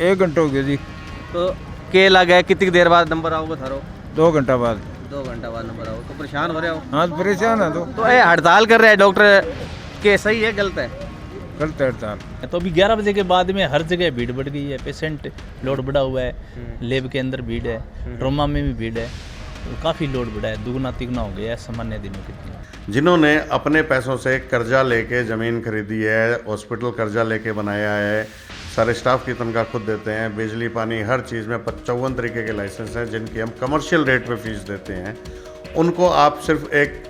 1 घंटा हो गया जी। तो के लग गए, कितनी देर बाद नंबर आओगे थारो? 2 घंटा बाद। 2 घंटा बाद नंबर आओ तो परेशान हो रहे हो? हाँ परेशान है तो ये हड़ताल कर रहे हैं डॉक्टर, के सही है गलत है? गलत है हड़ताल। तो अभी 11 बजे के बाद में हर जगह भीड़ बढ़ गई है, पेशेंट लोड बढ़ा हुआ है, लैब के अंदर भीड़ है, ट्रोमा में भी भीड़ है, तो काफ़ी लोड बढ़ा है, दुगना तिगुना हो गया है सामान्य दिनों के। जिन्होंने अपने पैसों से कर्जा लेके ज़मीन खरीदी है, हॉस्पिटल कर्जा लेके बनाया है, सारे स्टाफ की तनख्वाह खुद देते हैं, बिजली पानी हर चीज़ में 54 तरीके के लाइसेंस हैं जिनकी हम कमर्शियल रेट पे फीस देते हैं, उनको आप सिर्फ एक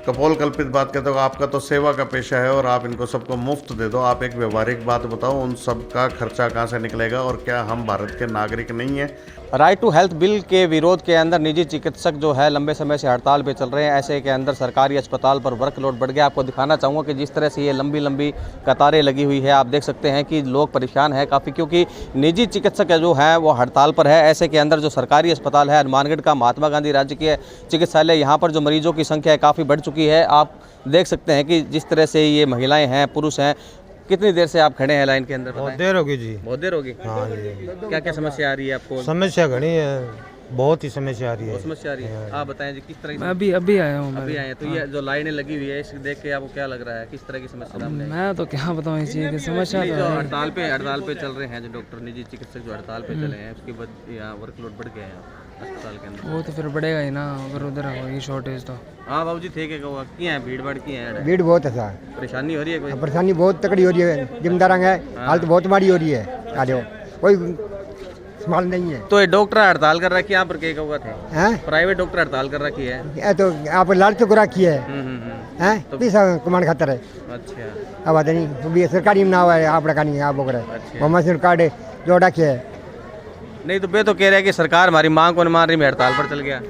कपोल कल्पित बात कहते हो, आपका तो सेवा का पेशा है और आप इनको सबको मुफ्त दे दो। आप एक व्यवहारिक बात बताओ, उन सब का खर्चा कहाँ से निकलेगा? और क्या हम भारत के नागरिक नहीं हैं? राइट टू हेल्थ बिल के विरोध के अंदर निजी चिकित्सक जो है लंबे समय से हड़ताल पे चल रहे हैं। ऐसे के अंदर सरकारी अस्पताल पर वर्कलोड बढ़ गया। आपको दिखाना चाहूँगा कि जिस तरह से ये लंबी लंबी कतारें लगी हुई है, आप देख सकते हैं कि लोग परेशान हैं काफ़ी, क्योंकि निजी चिकित्सक जो है वो हड़ताल पर है। ऐसे के अंदर जो सरकारी अस्पताल है हनुमानगढ़ का महात्मा गांधी राजकीय चिकित्सालय, यहाँ पर जो मरीजों की संख्या है काफ़ी बढ़ चुकी है। आप देख सकते हैं कि जिस तरह से ये महिलाएँ हैं, पुरुष हैं। कितनी देर से आप खड़े हैं लाइन के अंदर? बहुत देर होगी जी। बहुत देर होगी। हाँ जी। क्या क्या समस्या आ रही है आपको? समस्या घनी है, बहुत ही समस्या आ रही है। बहुत समस्या आ रही है। आप बताएं जी, किस तरह की? अभी आया हूँ। अभी आए हैं। तो ये जो लाइनें लगी हुई है, इसे देख के आपको क्या लग रहा है, किस तरह की समस्या सामने आई? मैं तो क्या बताऊँ इस चीज़ की समस्या। जो हड़ताल पे चल रहे हैं, जो डॉक्टर निजी चिकित्सक जो हड़ताल पे चले हैं, उसके बाद यहाँ वर्कलोड बढ़ गया है अस्पताल के अंदर। वो तो फिर बढ़ेगा ही ना, अगर उधर होगी शॉर्टेज तो। हाँ बाबू जी, थे क्या है, भीड़ भाड़ की है? भीड़ बहुत है सर, परेशानी हो रही है कोई? परेशानी बहुत तकड़ी हो रही है, जिम्मेदार है, हालत बहुत माड़ी हो रही है। आ जाओ, कोई संभाल नहीं है। तो ये डॉक्टर हड़ताल कर रखी है, यहाँ पर क्या हुआ थे? हैं? प्राइवेट डॉक्टर हड़ताल कर रखी है। ये तो आप लाल चुक रखी है, हैं? तो पैसा कमान खातर है। अच्छा। अब बात नहीं, भी सरकारी में ना हुआ है, आप रखा नहीं है, आप बोल रहे अच्छा। मम्मा से कार्ड जो रखे है। नहीं तो बे तो कह रहे हैं कि सरकार हमारी मांग को नहीं मान रही, मैं हड़ताल पर चल गया।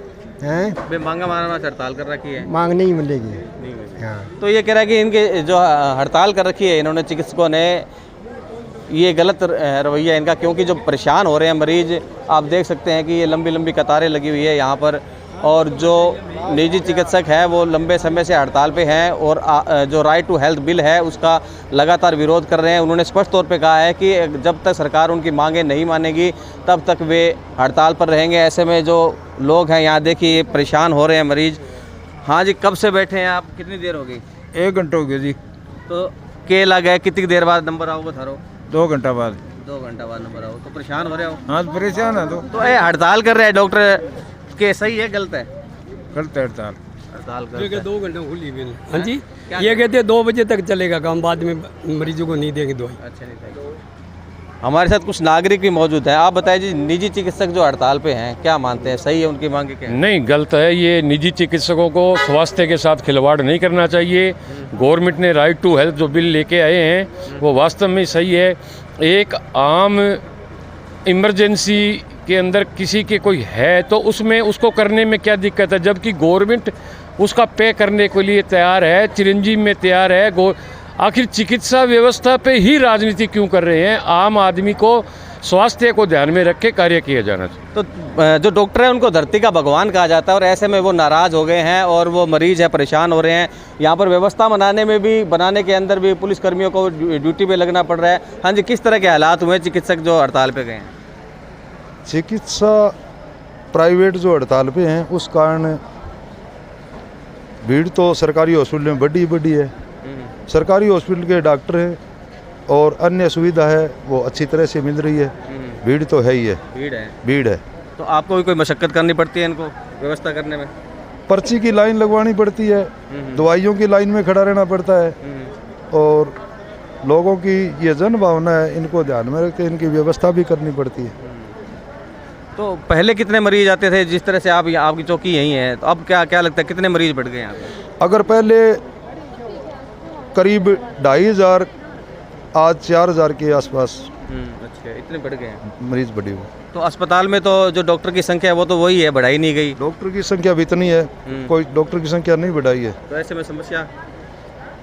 हैं? बे मांगा मारना हड़ताल कर रखी है। मांग नहीं मिलेगी। नहीं मिली। हाँ। तो ये कह रहा है कि इनके जो हड़ताल कर रखी है इन्होंने, चिकित्सकों ने, ये गलत रवैया इनका, क्योंकि जो परेशान हो रहे हैं मरीज, आप देख सकते हैं कि ये लंबी लंबी कतारें लगी हुई है यहाँ पर, और जो निजी चिकित्सक है वो लंबे समय से हड़ताल पे हैं और जो राइट टू हेल्थ बिल है उसका लगातार विरोध कर रहे हैं। उन्होंने स्पष्ट तौर पे कहा है कि जब तक सरकार उनकी मांगें नहीं मानेगी तब तक वे हड़ताल पर रहेंगे। ऐसे में जो लोग हैं यहाँ देखिए परेशान हो रहे हैं मरीज। हाँ जी, कब से बैठे हैं आप, कितनी देर हो गई? 1 घंटा हो गया जी। तो के लग गए, कितनी देर बाद नंबर आओगे थारो? 2 घंटा बाद। 2 घंटा बाद नंबर आओ तो परेशान हो रहे हो? हाँ परेशान है तो ये हड़ताल कर रहे हैं डॉक्टर, के सही है गलत है? गलत है हड़ताल। हड़ताल कर 2 घंटे खुली भी नहीं। हाँ जी, ये कहते हैं 2 बजे तक चलेगा काम, बाद में मरीजों को नहीं देंगे दवाई। अच्छा नहीं था। हमारे साथ कुछ नागरिक भी मौजूद हैं। आप बताइए जी, निजी चिकित्सक जो हड़ताल पे हैं क्या मानते हैं, सही है उनकी मांगे क्या है? नहीं, गलत है। ये निजी चिकित्सकों को स्वास्थ्य के साथ खिलवाड़ नहीं करना चाहिए। गवर्नमेंट ने राइट टू हेल्थ जो बिल लेके आए हैं वो वास्तव में सही है। एक आम इमरजेंसी के अंदर किसी के कोई है तो उसमें उसको करने में क्या दिक्कत है, जबकि गवर्नमेंट उसका पे करने के लिए तैयार है, चिरंजीव में तैयार है। आखिर चिकित्सा व्यवस्था पे ही राजनीति क्यों कर रहे हैं? आम आदमी को स्वास्थ्य को ध्यान में रख के कार्य किया जाना चाहिए। तो जो डॉक्टर है उनको धरती का भगवान कहा जाता है और ऐसे में वो नाराज़ हो गए हैं और वो मरीज है परेशान हो रहे हैं। यहाँ पर व्यवस्था बनाने के अंदर भी पुलिस कर्मियों को ड्यूटी पे लगना पड़ रहा है। हाँ जी, किस तरह के हालात हुए चिकित्सक जो हड़ताल पे गए हैं? चिकित्सा प्राइवेट जो हड़ताल पे हैं उस कारण भीड़ तो सरकारी हॉस्पिटल में बड़ी है। सरकारी हॉस्पिटल के डॉक्टर हैं और अन्य सुविधा है वो अच्छी तरह से मिल रही है। भीड़ तो है ही है। भीड़ है। तो आपको भी कोई मशक्कत करनी पड़ती है इनको व्यवस्था करने में? पर्ची की लाइन लगवानी पड़ती है, दवाइयों की लाइन में खड़ा रहना पड़ता है और लोगों की ये जन भावना है, इनको ध्यान में रख के इनकी व्यवस्था भी करनी पड़ती है। तो पहले कितने मरीज आते थे? जिस तरह से आपकी चौकी यही है, तो अब क्या लगता है कितने मरीज बढ़ गए यहाँ पे? अगर पहले करीब 2500, आज 4000 के आसपास। अच्छा, इतने बढ़ गए हैं मरीज बढ़ी हुई। तो अस्पताल में तो जो डॉक्टर की संख्या है वो तो वही है, बढ़ाई नहीं गई। डॉक्टर की संख्या भी इतनी है, कोई डॉक्टर की संख्या नहीं बढ़ाई है। तो ऐसे में समस्या?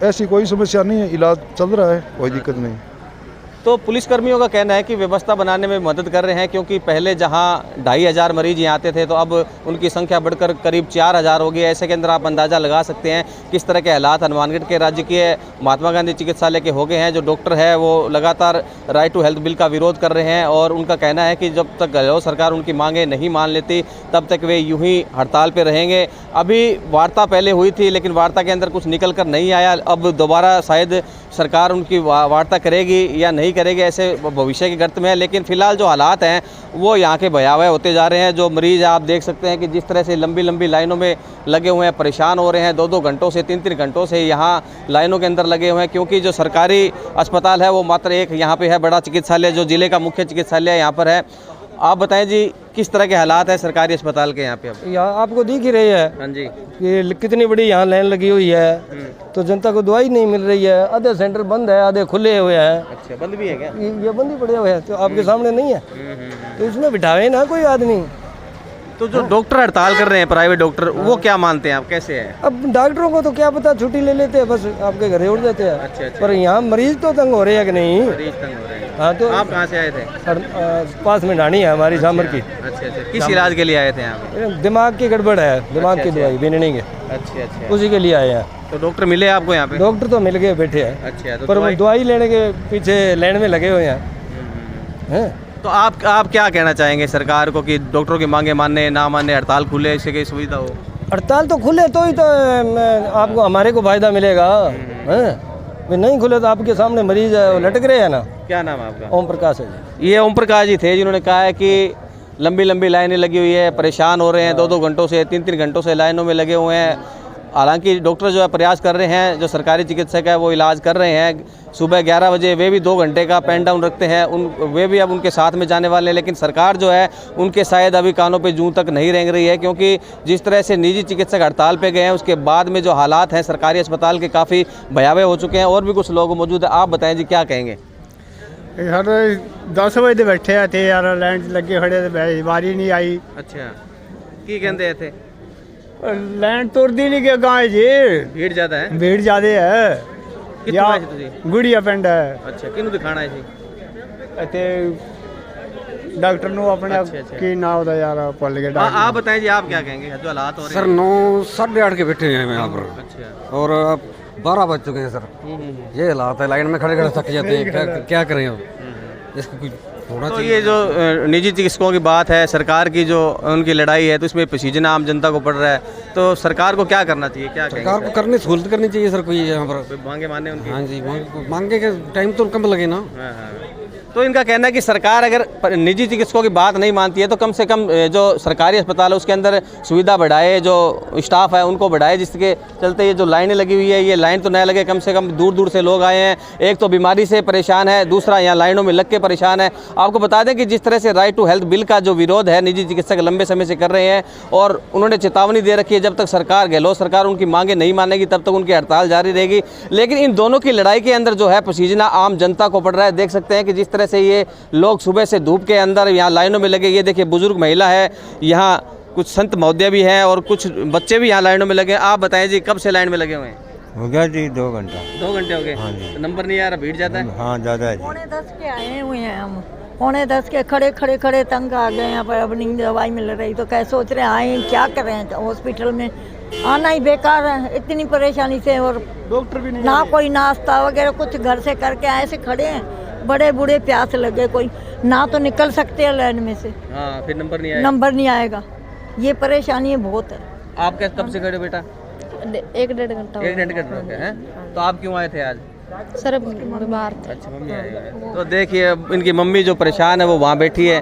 ऐसी कोई समस्या नहीं है, इलाज चल रहा है, कोई दिक्कत नहीं। तो पुलिसकर्मियों का कहना है कि व्यवस्था बनाने में मदद कर रहे हैं, क्योंकि पहले जहां 2500 मरीज यहाँ आते थे तो अब उनकी संख्या बढ़कर करीब 4000 हो गई है। ऐसे के अंदर आप अंदाज़ा लगा सकते हैं किस तरह के हालात हनुमानगढ़ के राजकीय महात्मा गांधी चिकित्सालय के हो गए हैं। जो डॉक्टर है वो लगातार राइट टू हेल्थ बिल का विरोध कर रहे हैं और उनका कहना है कि जब तक गहलोत सरकार उनकी मांगें नहीं मान लेती तब तक वे यूं ही हड़ताल पर रहेंगे। अभी वार्ता पहले हुई थी लेकिन वार्ता के अंदर कुछ निकल कर नहीं आया। अब दोबारा शायद सरकार उनकी वार्ता करेगी या नहीं करेगी, ऐसे भविष्य के गर्त में है। लेकिन फिलहाल जो हालात हैं वो यहाँ के भयावह होते जा रहे हैं। जो मरीज़ आप देख सकते हैं कि जिस तरह से लंबी लंबी लाइनों में लगे हुए हैं, परेशान हो रहे हैं। 2-2 घंटों से 3-3 घंटों से यहाँ लाइनों के अंदर लगे हुए हैं, क्योंकि जो सरकारी अस्पताल है वो मात्र एक यहाँ पे है, बड़ा चिकित्सालय जो ज़िले का मुख्य चिकित्सालय यहाँ पर है। आप बताएं जी, किस तरह के हालात है सरकारी अस्पताल के यहाँ पे? अब यहाँ आपको दिख ही रही है हाँ जी, कि कितनी बड़ी यहाँ लाइन लगी हुई है, तो जनता को दवाई नहीं मिल रही है। आधे सेंटर बंद है, आधे खुले हुए हैं। अच्छा, बंद भी है क्या? ये बंद ही पड़े हुए हैं, तो आपके सामने नहीं है, तो इसमें बिठावे ना कोई आदमी। तो जो डॉक्टर हड़ताल कर रहे हैं, प्राइवेट डॉक्टर, वो क्या मानते हैं आप, कैसे है? अब डॉक्टरों को तो क्या पता, छुट्टी ले लेते हैं, बस आपके घर छोड़ देते हैं। अच्छा, पर यहाँ मरीज तो तंग हो रहे हैं कि नहीं? मरीज तंग हो रहे हैं। हाँ, तो आप कहाँ से आए थे? पास में ढाणी है हमारी सामर की। अच्छा, किस इलाज के लिए आए थे यहाँ पे? दिमाग की गड़बड़ है, दिमाग की दवाई बिनने के, अच्छा, उसी के लिए आए हैं। तो डॉक्टर मिले आपको यहाँ पे? डॉक्टर तो मिल गए, बैठे हैं। अच्छा, तो पर वो दवाई लेने के पीछे लाइन में लगे हुए हैं। तो आप क्या कहना चाहेंगे सरकार को कि डॉक्टरों की मांगे मानने ना मानने, हड़ताल खुले, इससे कोई सुविधा हो? हड़ताल तो खुले तो ही तो आपको हमारे को फायदा मिलेगा। नहीं खुले तो आपके सामने मरीज है वो लटक रहे हैं ना। क्या नाम है आपका? ओम प्रकाश है जी। ये ओम प्रकाश जी थे जिन्होंने कहा है कि लंबी लंबी लाइनें लगी हुई है, परेशान हो रहे हैं, 2-2 घंटों से 3-3 घंटों से लाइनों में लगे हुए हैं। हालांकि डॉक्टर जो है प्रयास कर रहे हैं, जो सरकारी चिकित्सक है वो इलाज कर रहे हैं। सुबह 11 बजे वे भी 2 घंटे का पेन डाउन रखते हैं, वे भी अब उनके साथ में जाने वाले हैं। लेकिन सरकार जो है उनके शायद अभी कानों पे जूं तक नहीं रेंग रही है, क्योंकि जिस तरह से निजी चिकित्सक हड़ताल पे गए हैं उसके बाद में जो हालात हैं सरकारी अस्पताल के काफ़ी भयावह हो चुके हैं। और भी कुछ लोग मौजूद है, आप बताएं जी क्या कहेंगे? यार 10 बजे बैठे थे यार, लाइन लगे खड़े थे, बारी नहीं आई। अच्छा, की कहते थे? लाइन तुरदी नहीं गया गाँव जी, भीड़ ज़्यादा है? भीड़ ज्यादा है। कितों आए थे तुसीं? गुड़िया पिंड है। अच्छा, किहनूं दिखाना है जी? ਇੱਥੇ डॉक्टर ਨੂੰ ਆਪਣੇ ਕੀ नाम होता यार, भूल गया। आप बताएं जी, आप क्या कहेंगे जो हालात हो रहे हैं? सर 9 साढ़े 8 के बैठे हैं यहाँ पर। अच्छा, और अब 12 बज चुके हैं सर। ये हालात है, लाइन में खड़े खड़े थक जाते हैं, क्या करें अब, इसका कुछ होना तो चाहिए। ये जो निजी चिकित्सकों की बात है, सरकार की जो उनकी लड़ाई है, तो इसमें पसीजना आम जनता को पड़ रहा है, तो सरकार को क्या करना चाहिए? क्या सरकार को करनी सहूलत करनी चाहिए सर कोई यहाँ पर। मांगे मानने उनकी? हाँ जी, मांगे के टाइम तो कम लगे ना। हाँ। तो इनका कहना है कि सरकार अगर निजी चिकित्सकों की बात नहीं मानती है तो कम से कम जो सरकारी अस्पताल है उसके अंदर सुविधा बढ़ाए, जो स्टाफ है उनको बढ़ाए, जिसके चलते ये जो लाइनें लगी हुई है, ये लाइन तो न लगे, कम से कम दूर दूर से लोग आए हैं। एक तो बीमारी से परेशान है, दूसरा यहाँ लाइनों में लग के परेशान है। आपको बता दें कि जिस तरह से राइट टू हेल्थ बिल का जो विरोध है निजी चिकित्सक लंबे समय से कर रहे हैं, और उन्होंने चेतावनी दे रखी है जब तक सरकार, गहलोत सरकार उनकी मांगे नहीं मानेगी तब तक उनकी हड़ताल जारी रहेगी। लेकिन इन दोनों की लड़ाई के अंदर जो है पसीजना आम जनता को पड़ रहा है। देख सकते हैं कि जिस तरह से ये लोग सुबह से धूप के अंदर यहाँ लाइनों में लगे, ये देखिए बुजुर्ग महिला है, यहाँ कुछ संत महोदय भी हैं और कुछ बच्चे भी यहाँ लाइनों में लगे। आप बताएं जी, कब से लाइन में लगे हुए हैं? हो गया जी 2 घंटा। 2 घंटे हो गए? हाँ जी। तो नंबर नहीं आ रहा, भीड़ ज़्यादा है? हाँ ज़्यादा है जी। 9:45 के आए हुए हैं हम, 9:45 के खड़े तंग आ गए। यहाँ पर अब नहीं दवाई मिल रही तो क्या सोच रहे हैं आए क्या कर रहे हैं, हॉस्पिटल में आना ही बेकार है इतनी परेशानी से। और डॉक्टर भी नहीं, ना कोई नाश्ता वगैरह कुछ घर से करके आए से खड़े हैं, बड़े बूढ़े प्यास लगे, कोई ना तो निकल सकते हैं लाइन में से। हाँ, फिर नंबर नहीं आएगा? नंबर नहीं आएगा, ये परेशानी बहुत है। आप क्या कब से खड़े बेटा? 1-1.5 घंटा। 1-1.5 घंटा हो गया है? तो आप क्यों आए थे आज? सर बीमार थे। अच्छा, मम्मी आई है। तो देखिए इनकी मम्मी जो परेशान है वो वहाँ बैठी है,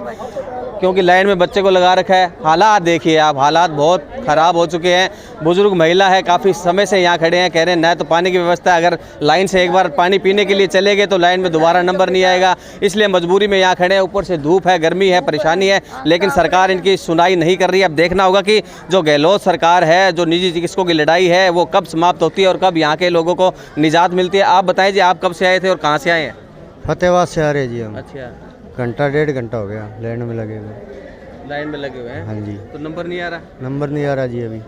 क्योंकि लाइन में बच्चे को लगा रखा है। हालात देखिए आप, हालात बहुत ख़राब हो चुके हैं। बुजुर्ग महिला है, काफ़ी समय से यहाँ खड़े हैं, कह रहे हैं न तो पानी की व्यवस्था है, अगर लाइन से एक बार पानी पीने के लिए चले गए तो लाइन में दोबारा नंबर नहीं आएगा, इसलिए मजबूरी में यहाँ खड़े हैं। ऊपर से धूप है, गर्मी है, परेशानी है, लेकिन सरकार इनकी सुनाई नहीं कर रही है। अब देखना होगा कि जो गहलोत सरकार है, जो निजी चिकित्सकों की लड़ाई है, वो कब समाप्त होती है और कब यहाँ के लोगों को निजात मिलती है। आप बताएं जी, आप कब से आए थे और कहाँ से आए हैं? फतेहाबाद से आ रहे जी हम। अच्छा, 1.5 घंटा हो गया लाइन में लगे हुए। लाइन में लगे हुए हैं? हाँ जी। तो नंबर नहीं आ रहा? नंबर नहीं आ रहा जी अभी।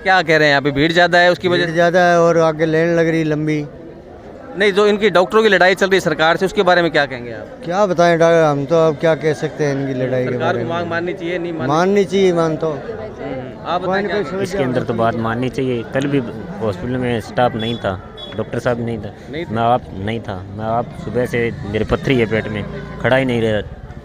क्या कह रहे हैं, यहाँ पे भीड़ ज़्यादा है उसकी वजह से? ज़्यादा है और आगे लाइन लग रही लंबी। नहीं, जो इनकी डॉक्टरों की लड़ाई चल रही है सरकार से, उसके बारे में क्या कहेंगे आप? क्या बताएं डॉक्टर, हम तो अब क्या कह सकते हैं इनकी लड़ाई के सरकार बारे को में। मांग माननी चाहिए, नहीं माननी चाहिए, मान तो आप बताएं क्या कहेंगे? इसके अंदर तो बात माननी चाहिए। कल भी हॉस्पिटल में स्टाफ नहीं था, डॉक्टर साहब नहीं था, नहीं था। मैं आप सुबह से मेरे पत्थरी है पेट में, खड़ा ही नहीं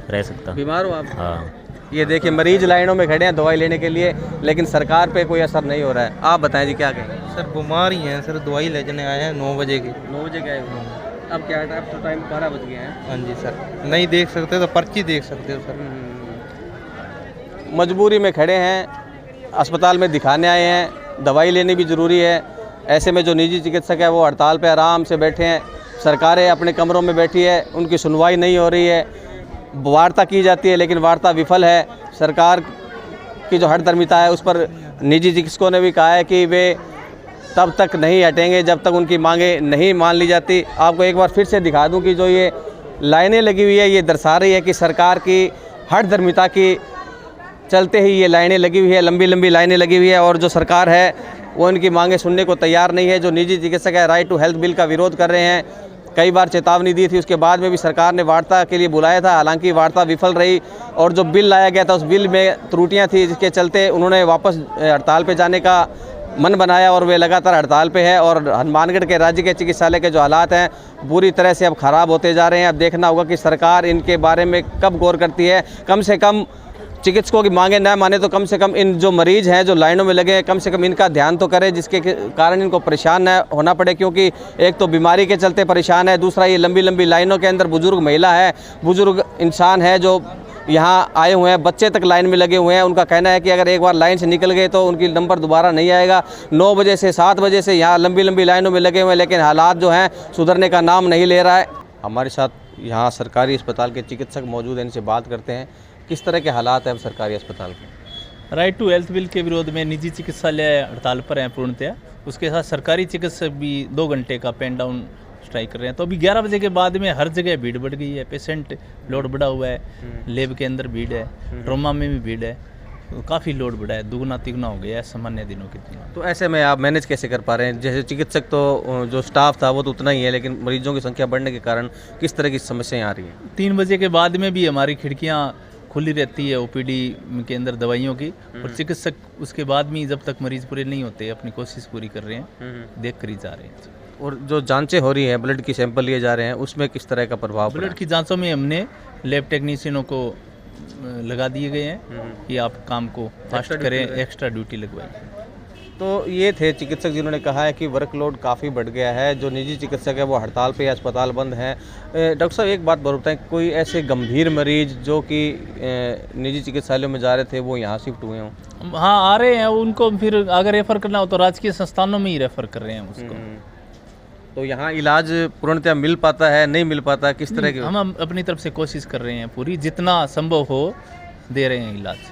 रह सकता। बीमार हो आप? हाँ। ये देखिए मरीज लाइनों में खड़े हैं दवाई लेने के लिए, लेकिन सरकार पे कोई असर नहीं हो रहा है। आप बताएं जी, क्या कहेंगे? सर बीमार ही हैं सर, दवाई लेने आए हैं 9 बजे के। 9 बजे गए हुए हैं। अब क्या टाइम? तो टाइम 12 बज गए हैं। हाँ जी सर, नहीं देख सकते तो पर्ची देख सकते हो सर। मजबूरी में खड़े हैं, अस्पताल में दिखाने आए हैं, दवाई लेनी भी ज़रूरी है। ऐसे में जो निजी चिकित्सक है वो हड़ताल पे आराम से बैठे हैं, सरकारें अपने कमरों में बैठी है, उनकी सुनवाई नहीं हो रही है, वार्ता की जाती है लेकिन वार्ता विफल है। सरकार की जो हठधर्मिता है उस पर निजी चिकित्सकों ने भी कहा है कि वे तब तक नहीं हटेंगे जब तक उनकी मांगें नहीं मान ली जाती। आपको एक बार फिर से दिखा दूं कि जो ये लाइनें लगी हुई है ये दर्शा रही है कि सरकार की हठधर्मिता की चलते ही ये लाइनें लगी हुई है, लंबी लंबी लाइनें लगी हुई है, और जो सरकार है वो इनकी मांगें सुनने को तैयार नहीं है। जो निजी चिकित्सक है राइट टू हेल्थ बिल का विरोध कर रहे हैं, कई बार चेतावनी दी थी, उसके बाद में भी सरकार ने वार्ता के लिए बुलाया था, हालांकि वार्ता विफल रही, और जो बिल लाया गया था उस बिल में त्रुटियां थी, जिसके चलते उन्होंने वापस हड़ताल पे जाने का मन बनाया और वे लगातार हड़ताल पे है। और हनुमानगढ़ के राज्य के चिकित्सालय के जो हालात हैं बुरी तरह से अब ख़राब होते जा रहे हैं। अब देखना होगा कि सरकार इनके बारे में कब गौर करती है। कम से कम चिकित्सकों की मांगें न माने तो कम से कम इन जो मरीज़ हैं जो लाइनों में लगे हैं, कम से कम इनका ध्यान तो करें, जिसके कारण इनको परेशान न होना पड़े, क्योंकि एक तो बीमारी के चलते परेशान है, दूसरा ये लंबी लंबी लाइनों के अंदर बुजुर्ग महिला है, बुजुर्ग इंसान है जो यहाँ आए हुए हैं, बच्चे तक लाइन में लगे हुए हैं। उनका कहना है कि अगर एक बार लाइन से निकल गए तो उनकी नंबर दोबारा नहीं आएगा। 9 बजे से 7 बजे से यहाँ लंबी लंबी लाइनों में लगे हुए हैं, लेकिन हालात जो हैं सुधरने का नाम नहीं ले रहा है। हमारे साथ यहाँ सरकारी अस्पताल के चिकित्सक मौजूद हैं, इनसे बात करते हैं किस तरह के हालात हैं अब सरकारी अस्पताल के। राइट टू हेल्थ बिल के विरोध में निजी चिकित्सालय हड़ताल पर हैं पूर्णतया, उसके साथ सरकारी चिकित्सक भी 2 घंटे का पेन डाउन स्ट्राइक कर रहे हैं। तो अभी 11 बजे के बाद में हर जगह भीड़ बढ़ गई है, पेशेंट लोड बढ़ा हुआ है, लैब के अंदर भीड़ है, ट्रोमा में भी भीड़ है, तो काफ़ी लोड बढ़ा है, दुगना तिगुना हो गया है सामान्य दिनों की तुलना। तो ऐसे में आप मैनेज कैसे कर पा रहे हैं? जैसे चिकित्सक तो जो स्टाफ था वो तो उतना ही है, लेकिन मरीजों की संख्या बढ़ने के कारण किस तरह की समस्याएं आ रही हैं? 3 बजे के बाद में भी हमारी खिड़कियाँ खुली रहती है ओपीडी के अंदर दवाइयों की, और चिकित्सक उसके बाद भी जब तक मरीज पूरे नहीं होते अपनी कोशिश पूरी कर रहे हैं, देख कर ही जा रहे हैं। और जो जांचें हो रही हैं, ब्लड की सैंपल लिए जा रहे हैं, उसमें किस तरह का प्रभाव? ब्लड की जांचों में हमने लैब टेक्नीशियनों को लगा दिए गए हैं कि आप काम को फास्ट करें, एक्स्ट्रा ड्यूटी लगवाइए। तो ये थे चिकित्सक जिन्होंने कहा है कि वर्कलोड काफ़ी बढ़ गया है, जो निजी चिकित्सक है वो हड़ताल पे, अस्पताल बंद हैं। डॉक्टर साहब एक बात बताएं, कोई ऐसे गंभीर मरीज जो कि निजी चिकित्सालयों में जा रहे थे वो यहाँ शिफ्ट हुए हों? हाँ, आ रहे हैं, उनको फिर अगर रेफ़र करना हो तो राजकीय संस्थानों में ही रेफ़र कर रहे हैं उसको। तो यहाँ इलाज पूर्णतः मिल पाता है, नहीं मिल पाता, किस तरह के? हम अपनी तरफ से कोशिश कर रहे हैं पूरी, जितना संभव हो दे रहे हैं इलाज।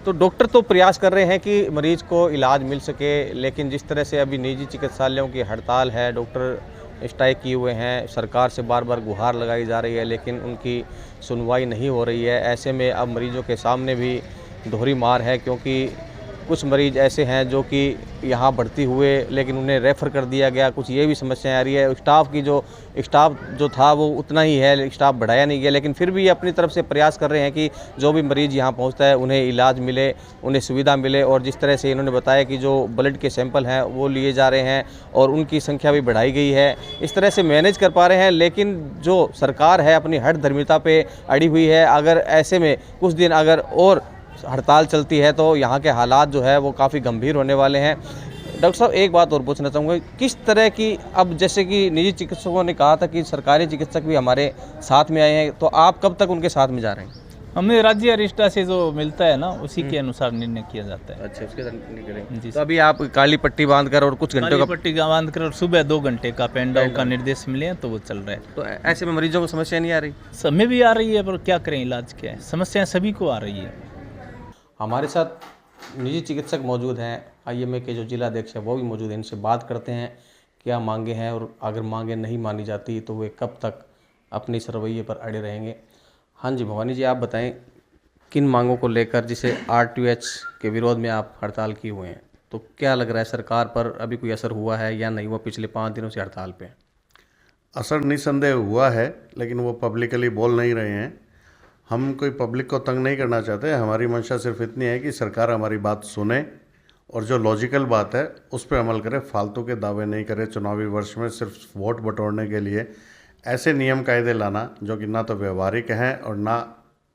तो डॉक्टर तो प्रयास कर रहे हैं कि मरीज को इलाज मिल सके, लेकिन जिस तरह से अभी निजी चिकित्सालयों की हड़ताल है, डॉक्टर स्ट्राइक किए हुए हैं, सरकार से बार बार गुहार लगाई जा रही है लेकिन उनकी सुनवाई नहीं हो रही है। ऐसे में अब मरीजों के सामने भी दोहरी मार है, क्योंकि कुछ मरीज ऐसे हैं जो कि यहाँ भर्ती हुए लेकिन उन्हें रेफ़र कर दिया गया। कुछ ये भी समस्याएं आ रही है, स्टाफ जो था वो उतना ही है, स्टाफ बढ़ाया नहीं गया, लेकिन फिर भी ये अपनी तरफ से प्रयास कर रहे हैं कि जो भी मरीज़ यहाँ पहुँचता है उन्हें इलाज मिले, उन्हें सुविधा मिले। और जिस तरह से इन्होंने बताया कि जो ब्लड के सैंपल हैं वो लिए जा रहे हैं और उनकी संख्या भी बढ़ाई गई है, इस तरह से मैनेज कर पा रहे हैं। लेकिन जो सरकार है अपनी हठधर्मिता पे अड़ी हुई है। अगर ऐसे में कुछ दिन अगर और हड़ताल चलती है तो यहाँ के हालात जो है वो काफ़ी गंभीर होने वाले हैं। डॉक्टर साहब एक बात और पूछना चाहूँगा, किस तरह की, अब जैसे कि निजी चिकित्सकों ने कहा था कि सरकारी चिकित्सक भी हमारे साथ में आए हैं, तो आप कब तक उनके साथ में जा रहे हैं? हमें राज्य अरिस्टा से जो मिलता है ना उसी के अनुसार निर्णय किया जाता है। अच्छा, उसके साथ निर्णय जी। तो अभी आप काली पट्टी बांधकर और कुछ घंटों का पट्टी बांधकर और सुबह 2 घंटे का पेन डाउन का निर्देश मिले हैं तो वो चल रहा है। तो ऐसे में मरीजों को समस्या नहीं आ रही? सब में भी आ रही है, पर क्या करें, इलाज क्या है, समस्याएं सभी को आ रही है। हमारे साथ निजी चिकित्सक मौजूद हैं, आईएमए के जो जिलाध्यक्ष हैं वो भी मौजूद हैं, इनसे बात करते हैं क्या मांगे हैं और अगर मांगे नहीं मानी जाती तो वे कब तक अपने इस रवैये पर अड़े रहेंगे। हाँ जी भवानी जी, आप बताएं किन मांगों को लेकर, जिसे आरटीओएच के विरोध में आप हड़ताल किए हुए हैं, तो क्या लग रहा है सरकार पर अभी कोई असर हुआ है या नहीं हुआ? पिछले 5 दिनों से हड़ताल पे असर निसंदेह हुआ है, लेकिन वो पब्लिकली बोल नहीं रहे हैं। हम कोई पब्लिक को तंग नहीं करना चाहते। हमारी मंशा सिर्फ इतनी है कि सरकार हमारी बात सुने और जो लॉजिकल बात है उस पर अमल करे, फालतू के दावे नहीं करे। चुनावी वर्ष में सिर्फ वोट बटोरने के लिए ऐसे नियम कायदे लाना जो कि ना तो व्यवहारिक हैं और ना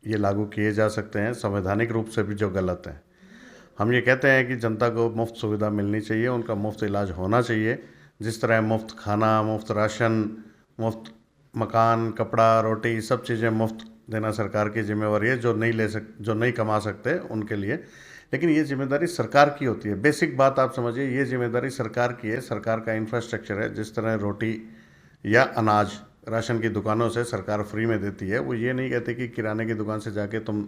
ये लागू किए जा सकते हैं, संवैधानिक रूप से भी जो गलत है। हम ये कहते हैं कि जनता को मुफ्त सुविधा मिलनी चाहिए, उनका मुफ्त इलाज होना चाहिए। जिस तरह मुफ्त खाना, मुफ्त राशन, मुफ्त मकान, कपड़ा, रोटी, सब चीज़ें मुफ्त देना सरकार की जिम्मेवारी है। जो नहीं कमा सकते उनके लिए, लेकिन ये जिम्मेदारी सरकार की होती है। बेसिक बात आप समझिए, ये जिम्मेदारी सरकार की है। सरकार का इंफ्रास्ट्रक्चर है। जिस तरह रोटी या अनाज राशन की दुकानों से सरकार फ्री में देती है, वो ये नहीं कहते कि किराने की दुकान से जाके तुम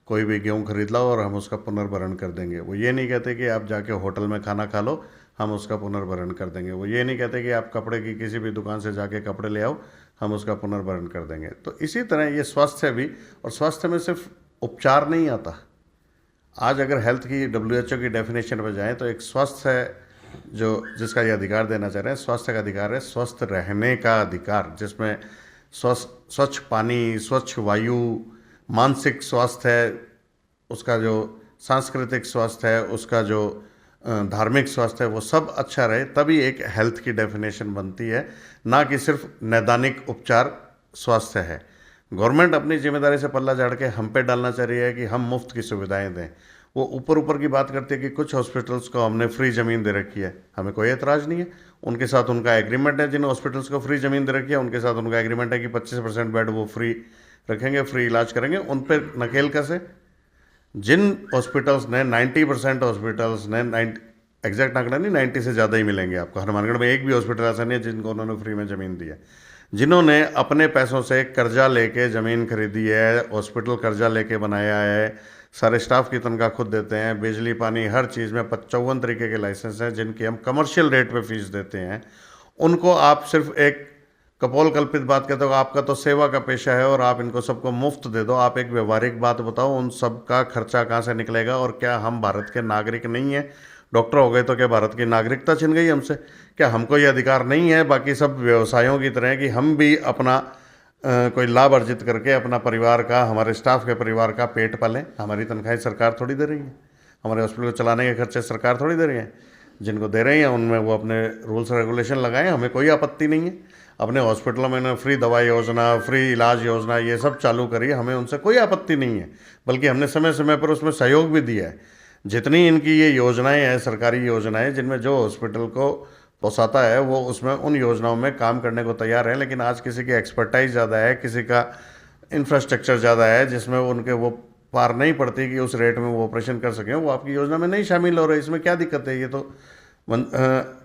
कोई भी गेहूँ खरीद लो और हम उसका पुनर्भरण कर देंगे। वो ये नहीं कहते कि आप जाके होटल में खाना खा लो, हम उसका पुनर्भरण कर देंगे। वो ये नहीं कहते कि आप कपड़े की किसी भी दुकान से जाके कपड़े ले आओ, हम उसका पुनर्भरण कर देंगे। तो इसी तरह ये स्वास्थ्य भी, और स्वास्थ्य में सिर्फ उपचार नहीं आता। आज अगर हेल्थ की WHO की डेफिनेशन पर जाएँ तो एक स्वास्थ्य है जो जिसका ये अधिकार देना चाह रहे हैं। स्वास्थ्य का अधिकार है स्वस्थ रहने का अधिकार, जिसमें स्वच्छ पानी, स्वच्छ वायु, मानसिक स्वास्थ्य है, उसका जो सांस्कृतिक स्वास्थ्य है, उसका जो धार्मिक स्वास्थ्य है, वो सब अच्छा रहे, तभी एक हेल्थ की डेफिनेशन बनती है, ना कि सिर्फ नैदानिक उपचार स्वास्थ्य है। गवर्नमेंट अपनी जिम्मेदारी से पल्ला झाड़ के हम पे डालना चाह रही है कि हम मुफ्त की सुविधाएं दें। वो ऊपर की बात करती है कि कुछ हॉस्पिटल्स को हमने फ्री ज़मीन दे रखी है, हमें कोई एतराज़ नहीं है। उनके साथ उनका एग्रीमेंट है। जिन हॉस्पिटल्स को फ्री ज़मीन दे रखी है उनके साथ उनका एग्रीमेंट है कि 25% बेड वो फ्री रखेंगे, फ्री इलाज करेंगे। उन पर नकेल कसे। जिन हॉस्पिटल्स ने 90% हॉस्पिटल्स ने एग्जैक्ट आंकड़ा नहीं, 90 से ज़्यादा ही मिलेंगे आपको। हनुमानगढ़ में एक भी हॉस्पिटल ऐसा नहीं है जिनको उन्होंने फ्री में ज़मीन दी है। जिन्होंने अपने पैसों से कर्जा लेके ज़मीन खरीदी है, हॉस्पिटल कर्जा लेके बनाया है, सारे स्टाफ की तनख्वाह खुद देते हैं, बिजली पानी हर चीज़ में 55 तरीके के लाइसेंस हैं जिनकी हम कमर्शियल रेट पे फीस देते हैं, उनको आप सिर्फ एक कपोल कल्पित बात कहते हो। आपका तो सेवा का पेशा है और आप इनको सबको मुफ्त दे दो। आप एक व्यवहारिक बात बताओ, उन सब का खर्चा कहाँ से निकलेगा? और क्या हम भारत के नागरिक नहीं हैं? डॉक्टर हो गए तो क्या भारत की नागरिकता छिन गई हमसे? क्या हमको ये अधिकार नहीं है बाकी सब व्यवसायों की तरह कि हम भी अपना कोई लाभ अर्जित करके अपना परिवार का, हमारे स्टाफ के परिवार का पेट पालें? हमारी तनख्वाहें सरकार थोड़ी दे रही है, हमारे हॉस्पिटल को चलाने के खर्चे सरकार थोड़ी दे रही है। जिनको दे रही हैं उनमें वो अपने रूल्स रेगुलेशन लगाएं, हमें कोई आपत्ति नहीं है। अपने हॉस्पिटलों में फ्री दवाई योजना, फ्री इलाज योजना, ये सब चालू करिए, हमें उनसे कोई आपत्ति नहीं है। बल्कि हमने समय समय पर उसमें सहयोग भी दिया है। जितनी इनकी ये योजनाएं हैं, सरकारी योजनाएं, जिनमें जो हॉस्पिटल को पोसाता है वो उसमें उन योजनाओं में काम करने को तैयार है। लेकिन आज किसी की एक्सपर्टाइज ज़्यादा है, किसी का इंफ्रास्ट्रक्चर ज़्यादा है, जिसमें उनके वो पार नहीं पड़ती कि उस रेट में वो ऑपरेशन कर सकें, वो आपकी योजना में नहीं शामिल हो रहे। इसमें क्या दिक्कत है? ये तो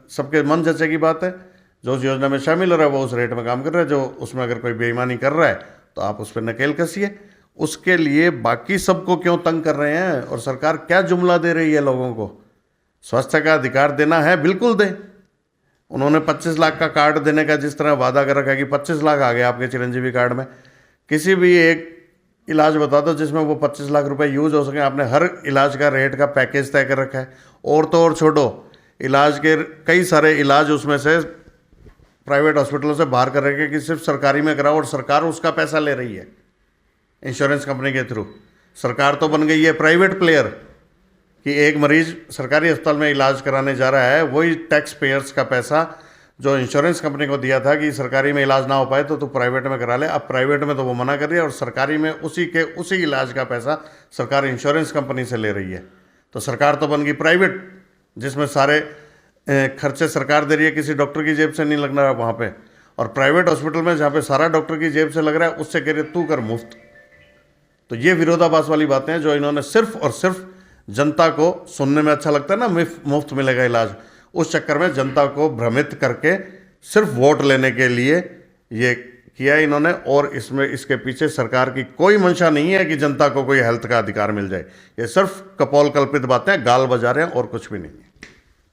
सबके मन जचे की बात है। जो उस योजना में शामिल हो रहा है वो उस रेट में काम कर रहा है। जो उसमें अगर कोई बेईमानी कर रहा है तो आप उस पर नकेल कसिए। उसके लिए बाकी सबको क्यों तंग कर रहे हैं? और सरकार क्या जुमला दे रही है लोगों को? स्वास्थ्य का अधिकार देना है, बिल्कुल दे। उन्होंने 25 लाख का कार्ड देने का जिस तरह वादा कर रखा है कि 25 लाख आ गए आपके चिरंजीवी कार्ड में, किसी भी एक इलाज बता दो जिसमें वो 25 लाख रुपए यूज हो सके। आपने हर इलाज का रेट का पैकेज तय कर रखा है। और तो और छोड़ो, इलाज के कई सारे इलाज उसमें से प्राइवेट हॉस्पिटलों से बाहर कर रखे कि सिर्फ सरकारी में कराओ, और सरकार उसका पैसा ले रही है इंश्योरेंस कंपनी के थ्रू। सरकार तो बन गई है प्राइवेट प्लेयर कि एक मरीज सरकारी अस्पताल में इलाज कराने जा रहा है, वही टैक्स पेयर्स का पैसा जो इंश्योरेंस कंपनी को दिया था कि सरकारी में इलाज ना हो पाए तो तू प्राइवेट में करा ले। अब प्राइवेट में तो वो मना कर रही है और सरकारी में उसी इलाज का पैसा सरकार इंश्योरेंस कंपनी से ले रही है। तो सरकार तो बन गई प्राइवेट, जिसमें सारे खर्चे सरकार दे रही है, किसी डॉक्टर की जेब से नहीं लगना है वहाँ पे। और प्राइवेट हॉस्पिटल में जहाँ पे सारा डॉक्टर की जेब से लग रहा है, उससे कह रही तू कर मुफ्त। तो ये विरोधाभास वाली बातें हैं जो इन्होंने सिर्फ और सिर्फ जनता को सुनने में अच्छा लगता है ना, मुफ्त मिलेगा इलाज, उस चक्कर में जनता को भ्रमित करके सिर्फ वोट लेने के लिए ये किया इन्होंने। और इसमें इसके पीछे सरकार की कोई मंशा नहीं है कि जनता को कोई हेल्थ का अधिकार मिल जाए। ये सिर्फ कपोल कल्पित बातें, गाल बजा रहे हैं और कुछ भी नहीं है।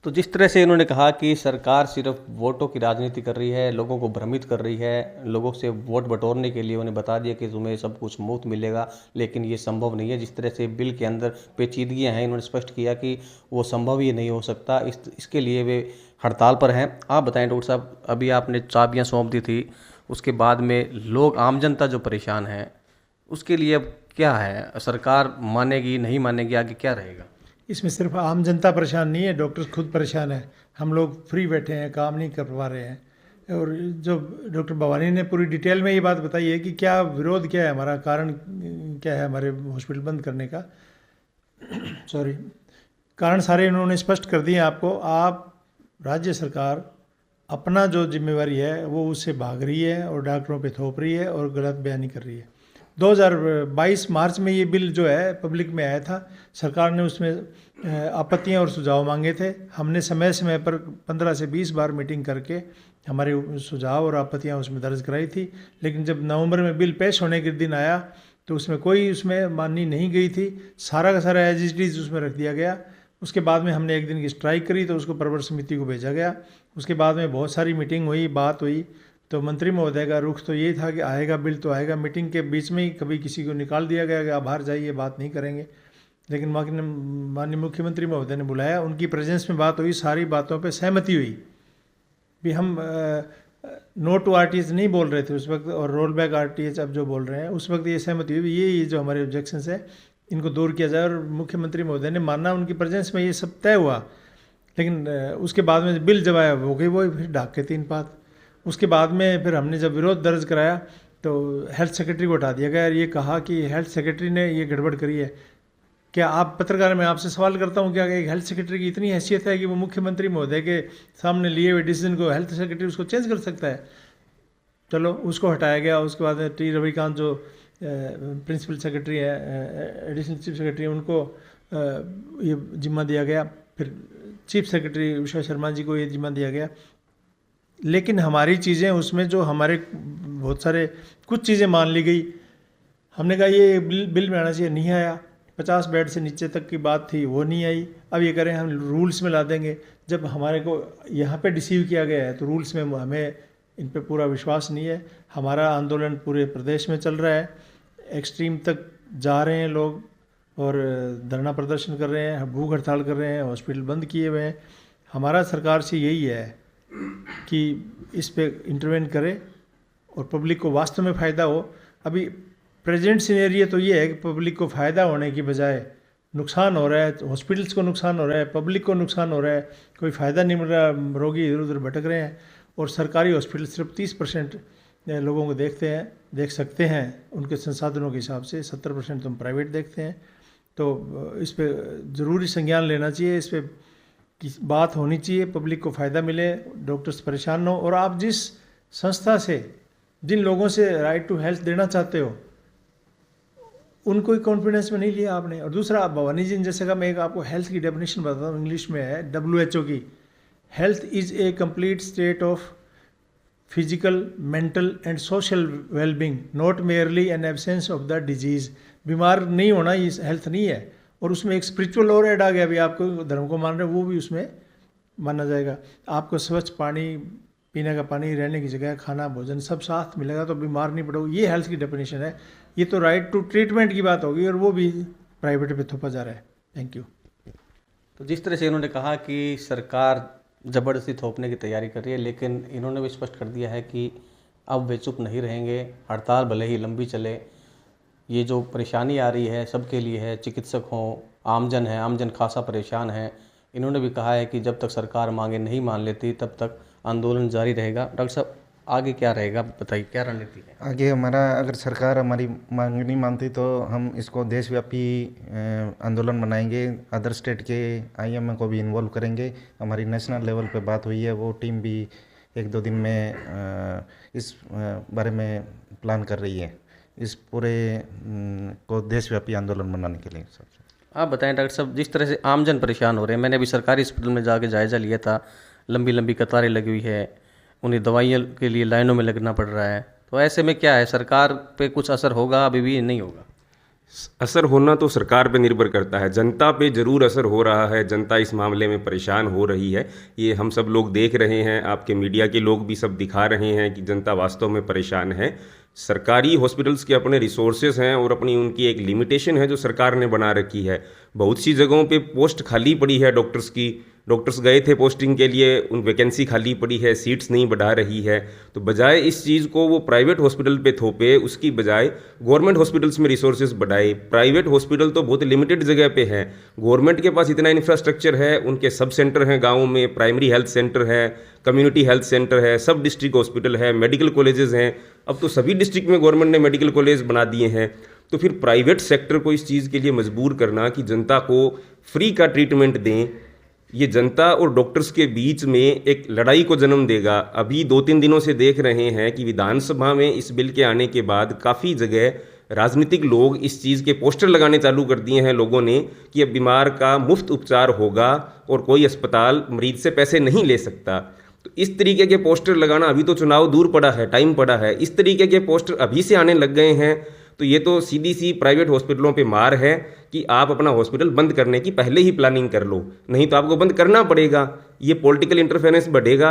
तो जिस तरह से इन्होंने कहा कि सरकार सिर्फ वोटों की राजनीति कर रही है, लोगों को भ्रमित कर रही है, लोगों से वोट बटोरने के लिए उन्हें बता दिया कि तुम्हें सब कुछ मुफ्त मिलेगा, लेकिन ये संभव नहीं है। जिस तरह से बिल के अंदर पेचीदगियां हैं, इन्होंने स्पष्ट किया कि वो संभव ही नहीं हो सकता, इसके लिए वे हड़ताल पर हैं। आप बताएं डॉक्टर साहब, अभी आपने चाबियाँ सौंप दी थी, उसके बाद में लोग, आम जनता जो परेशान है, उसके लिए अब क्या है? सरकार मानेगी नहीं मानेगी, आगे क्या रहेगा? इसमें सिर्फ आम जनता परेशान नहीं है, डॉक्टर्स खुद परेशान है। हम लोग फ्री बैठे हैं, काम नहीं कर पा रहे हैं। और जो डॉक्टर भवानी ने पूरी डिटेल में ये बात बताई है कि क्या विरोध क्या है, हमारा कारण क्या है हमारे हॉस्पिटल बंद करने का। सॉरी, कारण सारे उन्होंने स्पष्ट कर दिए आपको। आप राज्य सरकार अपना जो जिम्मेवारी है वो उससे भाग रही है और डॉक्टरों पे थोप रही है और गलत बयानी कर रही है। 2022 मार्च में ये बिल जो है पब्लिक में आया था, सरकार ने उसमें आपत्तियां और सुझाव मांगे थे। हमने समय समय पर 15 से 20 बार मीटिंग करके हमारे सुझाव और आपत्तियां उसमें दर्ज कराई थी। लेकिन जब नवंबर में बिल पेश होने के दिन आया तो उसमें कोई माननी नहीं गई थी, सारा का सारा एज इट इज़ उसमें रख दिया गया। उसके बाद में हमने एक दिन की स्ट्राइक करी तो उसको प्रवर समिति को भेजा गया। उसके बाद में बहुत सारी मीटिंग हुई, बात हुई, तो मंत्री महोदय का रुख तो ये था कि आएगा बिल तो आएगा। मीटिंग के बीच में ही कभी किसी को निकाल दिया गया कि आप बाहर जाइए, बात नहीं करेंगे। लेकिन माननीय मुख्यमंत्री महोदय ने बुलाया, उनकी प्रेजेंस में बात हुई, सारी बातों पे सहमति हुई। भी हम नो टू आरटीएच नहीं बोल रहे थे उस वक्त, और रोल बैक आरटीएच अब जो बोल रहे हैं, उस वक्त ये सहमति हुई ये जो हमारे ऑब्जेक्शंस है इनको दूर किया जाए। और मुख्यमंत्री महोदय ने माना, उनकी प्रेजेंस में ये सब तय हुआ। लेकिन उसके बाद में बिल जब आया हो गई वो फिर ढाक के 3 पात। उसके बाद में फिर हमने जब विरोध दर्ज कराया तो हेल्थ सेक्रेटरी को हटा दिया गया और ये कहा कि हेल्थ सेक्रेटरी ने ये गड़बड़ करी है। क्या आप पत्रकार, मैं आपसे सवाल करता हूँ, क्या एक हेल्थ सेक्रेटरी की इतनी हैसियत है कि वो मुख्यमंत्री महोदय के सामने लिए हुए डिसीजन को हेल्थ सेक्रेटरी उसको चेंज कर सकता है? चलो, उसको हटाया गया। उसके बाद में टी रविकांत जो प्रिंसिपल सेक्रेटरी है, एडिशनल चीफ सेक्रेटरी, उनको ये जिम्मा दिया गया। फिर चीफ सेक्रेटरी उषा शर्मा जी को ये जिम्मा दिया गया। लेकिन हमारी चीज़ें उसमें जो हमारे बहुत सारे कुछ चीज़ें मान ली गई। हमने कहा ये बिल में आना चाहिए, नहीं आया। 50 बेड से नीचे तक की बात थी, वो नहीं आई। अब ये करें हम रूल्स में ला देंगे। जब हमारे को यहाँ पे डिसीव किया गया है तो रूल्स में हमें इन पे पूरा विश्वास नहीं है। हमारा आंदोलन पूरे प्रदेश में चल रहा है, एक्सट्रीम तक जा रहे हैं लोग और धरना प्रदर्शन कर रहे हैं, भूख हड़ताल कर रहे हैं, हॉस्पिटल बंद किए हुए हैं। हमारा सरकार से यही है कि इस पे इंटरवेन करे और पब्लिक को वास्तव में फ़ायदा हो। अभी प्रेजेंट सिनेरियो तो ये है कि पब्लिक को फ़ायदा होने की बजाय नुकसान हो रहा है, हॉस्पिटल्स को नुकसान हो रहा है, पब्लिक को नुकसान हो रहा है, कोई फ़ायदा नहीं मिल रहा, रोगी इधर उधर भटक रहे हैं। और सरकारी हॉस्पिटल सिर्फ 30% लोगों को देख सकते हैं उनके संसाधनों के हिसाब से, 70% तो हम प्राइवेट देखते हैं। तो इस पे ज़रूरी संज्ञान लेना चाहिए, इस पे की बात होनी चाहिए, पब्लिक को फ़ायदा मिले, डॉक्टर्स परेशान हो। और आप जिस संस्था से, जिन लोगों से राइट टू हेल्थ देना चाहते हो, उनको ही कॉन्फिडेंस में नहीं लिया आपने। और दूसरा, भवानी जी ने जैसे कहा, मैं एक आपको हेल्थ की डेफिनेशन बताता हूँ, इंग्लिश में है WHO की। Health is a complete state of physical, mental and social wellbeing, not merely N absence of the disease. बीमार नहीं होना ये हेल्थ नहीं है। और उसमें एक स्पिरिचुअल और ऐड आ गया, अभी आपको धर्म को मान रहे हो वो भी उसमें माना जाएगा। आपको स्वच्छ पानी, पीने का पानी, रहने की जगह, खाना, भोजन सब साथ मिलेगा तो बीमार नहीं पड़ोगे, ये हेल्थ की डेफिनेशन है। ये तो राइट टू ट्रीटमेंट की बात होगी और वो भी प्राइवेट पे थोपा जा रहा है। Thank you. तो जिस तरह से इन्होंने कहा कि सरकार ज़बरदस्ती थोपने की तैयारी कर रही है, लेकिन इन्होंने भी स्पष्ट कर दिया है कि अब वे चुप नहीं रहेंगे। हड़ताल भले ही लंबी चले, ये जो परेशानी आ रही है सबके लिए है, चिकित्सक हों, आमजन है, आमजन खासा परेशान है। इन्होंने भी कहा है कि जब तक सरकार मांगे नहीं मान लेती तब तक आंदोलन जारी रहेगा। डॉक्टर साहब, आगे क्या रहेगा, बताइए क्या रणनीति है? आगे हमारा, अगर सरकार हमारी मांग नहीं मानती तो हम इसको देशव्यापी आंदोलन बनाएंगे। अदर स्टेट के IMA को भी इन्वॉल्व करेंगे। हमारी नेशनल लेवल पे बात हुई है, वो टीम भी 1-2 दिन में इस बारे में प्लान कर रही है, इस पूरे को देशव्यापी आंदोलन बनाने के लिए। आप बताएं डॉक्टर साहब, जिस तरह से आमजन परेशान हो रहे हैं, मैंने अभी सरकारी हॉस्पिटल में जाके जायज़ा लिया था, लंबी लंबी कतारें लगी हुई है, उन्हें दवाइयों के लिए लाइनों में लगना पड़ रहा है। तो ऐसे में क्या है, सरकार पे कुछ असर होगा अभी भी नहीं होगा? असर होना तो सरकार पे निर्भर करता है। जनता पे ज़रूर असर हो रहा है, जनता इस मामले में परेशान हो रही है, ये हम सब लोग देख रहे हैं, आपके मीडिया के लोग भी सब दिखा रहे हैं कि जनता वास्तव में परेशान है। सरकारी हॉस्पिटल्स के अपने रिसोर्सेज हैं और अपनी उनकी एक लिमिटेशन है जो सरकार ने बना रखी है। बहुत सी जगहों पे पोस्ट खाली पड़ी है डॉक्टर्स की, डॉक्टर्स गए थे पोस्टिंग के लिए, उन वैकेंसी खाली पड़ी है, सीट्स नहीं बढ़ा रही है। तो बजाय इस चीज़ को वो प्राइवेट हॉस्पिटल पे थोपे, उसकी बजाय गवर्नमेंट हॉस्पिटल्स में रिसोर्सेज बढ़ाए। प्राइवेट हॉस्पिटल तो बहुत लिमिटेड जगह पे है, गवर्नमेंट के पास इतना इंफ्रास्ट्रक्चर है, उनके सब सेंटर हैं गाँव में, प्राइमरी हेल्थ सेंटर है, कम्युनिटी हेल्थ सेंटर है, सब डिस्ट्रिक्ट हॉस्पिटल है, मेडिकल कॉलेजेस हैं। अब तो सभी डिस्ट्रिक्ट में गवर्नमेंट ने मेडिकल कॉलेज बना दिए हैं। तो फिर प्राइवेट सेक्टर को इस चीज़ के लिए मजबूर करना कि जनता को फ्री का ट्रीटमेंट दें, ये जनता और डॉक्टर्स के बीच में एक लड़ाई को जन्म देगा। अभी 2-3 दिनों से देख रहे हैं कि विधानसभा में इस बिल के आने के बाद काफ़ी जगह राजनीतिक लोग इस चीज़ के पोस्टर लगाने चालू कर दिए हैं लोगों ने कि अब बीमार का मुफ्त उपचार होगा और कोई अस्पताल मरीज से पैसे नहीं ले सकता। तो इस तरीके के पोस्टर लगाना, अभी तो चुनाव दूर पड़ा है, टाइम पड़ा है, इस तरीके के पोस्टर अभी से आने लग गए हैं, तो ये तो सीधी सी प्राइवेट हॉस्पिटलों पे मार है कि आप अपना हॉस्पिटल बंद करने की पहले ही प्लानिंग कर लो, नहीं तो आपको बंद करना पड़ेगा। ये पॉलिटिकल इंटरफेरेंस बढ़ेगा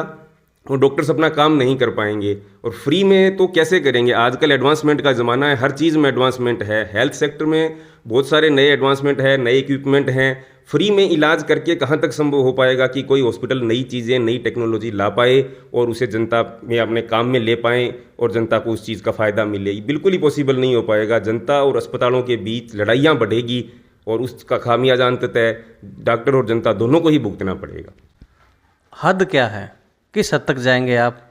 और डॉक्टर्स अपना काम नहीं कर पाएंगे। और फ्री में तो कैसे करेंगे, आजकल एडवांसमेंट का ज़माना है, हर चीज़ में एडवांसमेंट है, हेल्थ सेक्टर में बहुत सारे नए एडवांसमेंट है, नए इक्विपमेंट हैं। फ्री में इलाज करके कहाँ तक संभव हो पाएगा कि कोई हॉस्पिटल नई चीज़ें, नई टेक्नोलॉजी ला पाए और उसे जनता में अपने काम में ले पाएँ और जनता को उस चीज़ का फ़ायदा मिले? ये बिल्कुल ही पॉसिबल नहीं हो पाएगा। जनता और अस्पतालों के बीच लड़ाइयाँ बढ़ेगी और उसका खामियाजा अंततः डॉक्टर और जनता दोनों को ही भुगतना पड़ेगा। हद क्या है, किस हद तक जाएंगे आप?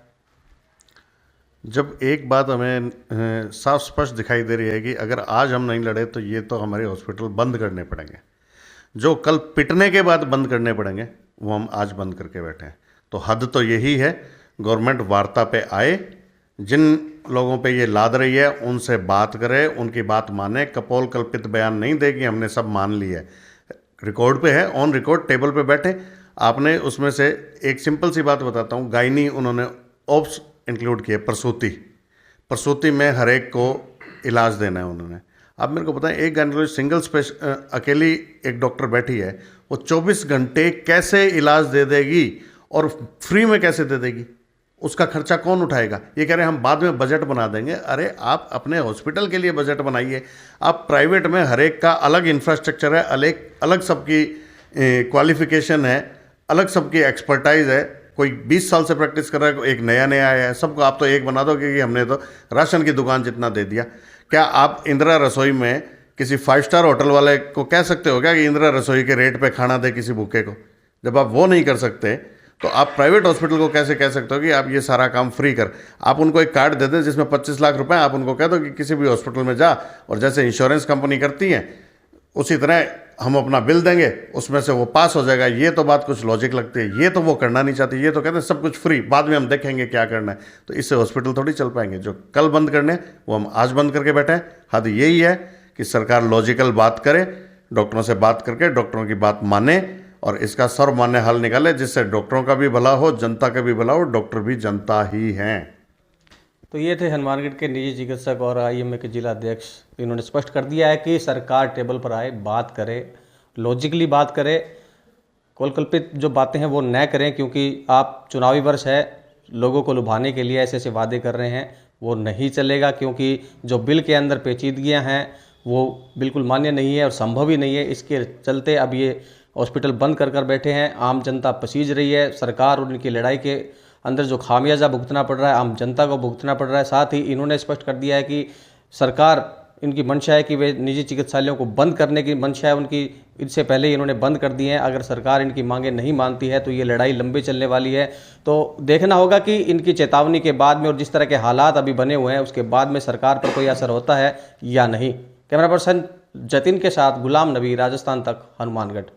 जब एक बात हमें साफ स्पष्ट दिखाई दे रही है कि अगर आज हम नहीं लड़े तो ये तो हमारे हॉस्पिटल बंद करने पड़ेंगे, जो कल पिटने के बाद बंद करने पड़ेंगे वो हम आज बंद करके बैठे हैं। तो हद तो यही है, गवर्नमेंट वार्ता पे आए, जिन लोगों पे ये लाद रही है उनसे बात करे, उनकी बात माने, कपोल कल्पित बयान नहीं देगी हमने सब मान लिया है, रिकॉर्ड पे है, ऑन रिकॉर्ड टेबल पे बैठे। आपने उसमें से एक सिंपल सी बात बताता हूँ, गायनी उन्होंने ऑप्स इंक्लूड किए, प्रसूति में हर एक को इलाज देना है उन्होंने। आप मेरे को बताएं, एक गायनोलॉजिस्ट सिंगल अकेली एक डॉक्टर बैठी है, वो 24 घंटे कैसे इलाज दे देगी और फ्री में कैसे दे देगी? उसका खर्चा कौन उठाएगा? ये कह रहे हैं हम बाद में बजट बना देंगे। अरे आप अपने हॉस्पिटल के लिए बजट बनाइए। आप प्राइवेट में हर एक का अलग इंफ्रास्ट्रक्चर है, अलग सबकी क्वालिफिकेशन है, अलग सबकी एक्सपर्टाइज है। कोई 20 साल से प्रैक्टिस कर रहा है, एक नया आया है, सबको आप तो एक बना दो क्योंकि हमने तो राशन की दुकान जितना दे दिया। क्या आप इंदिरा रसोई में किसी 5 स्टार होटल वाले को कह सकते हो क्या कि इंदिरा रसोई के रेट पे खाना दे किसी भूखे को? जब आप वो नहीं कर सकते तो आप प्राइवेट हॉस्पिटल को कैसे कह सकते हो कि आप ये सारा काम फ्री कर? आप उनको एक कार्ड दे दें जिसमें 25 लाख रुपए, आप उनको कह दो कि किसी भी हॉस्पिटल में जा और जैसे इंश्योरेंस कंपनी करती है उसी तरह हम अपना बिल देंगे, उसमें से वो पास हो जाएगा। ये तो बात कुछ लॉजिक लगती है, ये तो वो करना नहीं चाहती, ये तो कहते हैं सब कुछ फ्री, बाद में हम देखेंगे क्या करना है। तो इससे हॉस्पिटल थोड़ी चल पाएंगे। जो कल बंद करने वो हम आज बंद करके बैठे हैं। हद यही है कि सरकार लॉजिकल बात करे, डॉक्टरों से बात करके डॉक्टरों की बात माने और इसका सर्वमान्य हल निकाले जिससे डॉक्टरों का भी भला हो, जनता का भी भला हो। डॉक्टर भी जनता ही हैं। तो ये थे हनुमानगढ़ के निजी चिकित्सक और IMA के जिला अध्यक्ष। इन्होंने स्पष्ट कर दिया है कि सरकार टेबल पर आए, बात करे, लॉजिकली बात करे, कल्पित जो बातें हैं वो न करें, क्योंकि आप चुनावी वर्ष है, लोगों को लुभाने के लिए ऐसे ऐसे वादे कर रहे हैं, वो नहीं चलेगा। क्योंकि जो बिल के अंदर पेचीदगियां हैं वो बिल्कुल मान्य नहीं है और संभव ही नहीं है। इसके चलते अब ये हॉस्पिटल बंद कर बैठे हैं। आम जनता पसीज रही है। सरकार और उनकी लड़ाई के अंदर जो खामियाजा भुगतना पड़ रहा है, आम जनता को भुगतना पड़ रहा है। साथ ही इन्होंने स्पष्ट कर दिया है कि सरकार, इनकी मंशा है कि वे निजी चिकित्सालयों को बंद करने की मंशा है उनकी। इससे पहले ही इन्होंने बंद कर दिए हैं। अगर सरकार इनकी मांगें नहीं मानती है तो ये लड़ाई लंबी चलने वाली है। तो देखना होगा कि इनकी चेतावनी के बाद में और जिस तरह के हालात अभी बने हुए हैं उसके बाद में सरकार पर कोई असर होता है या नहीं। कैमरा पर्सन जतिन के साथ गुलाम नबी, राजस्थान तक, हनुमानगढ़।